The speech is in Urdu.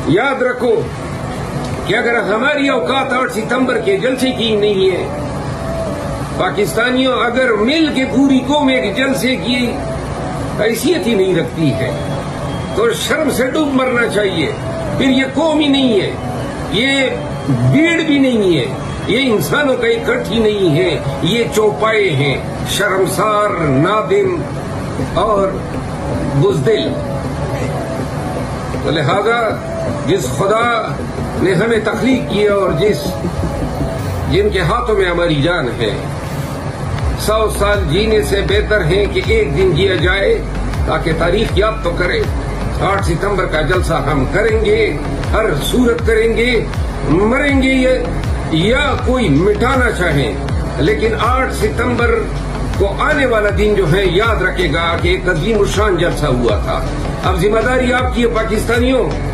یاد رکھو کہ اگر ہماری اوقات 8 ستمبر کے جلسے کی نہیں ہے، پاکستانیوں اگر مل کے پوری قوم ایک جلسے کی حیثیت ہی نہیں رکھتی ہے تو شرم سے ڈوب مرنا چاہیے. پھر یہ قوم ہی نہیں ہے، یہ بھیڑ بھی نہیں ہے، یہ انسانوں کا اکٹھ ہی نہیں ہے، یہ چوپائے ہیں شرمسار، نادم اور بزدل. تو لہذا جس خدا نے ہمیں تخلیق کیا اور جن کے ہاتھوں میں ہماری جان ہے، 100 سال جینے سے بہتر ہے کہ ایک دن جیا جائے تاکہ تاریخ یاد تو کرے. 8 ستمبر کا جلسہ ہم کریں گے، ہر صورت کریں گے، مریں گے یا کوئی مٹانا چاہیں، لیکن 8 ستمبر کو آنے والا دن جو ہے یاد رکھے گا کہ ایک عظیم الشان جلسہ ہوا تھا. اب ذمہ داری آپ کی ہے پاکستانیوں.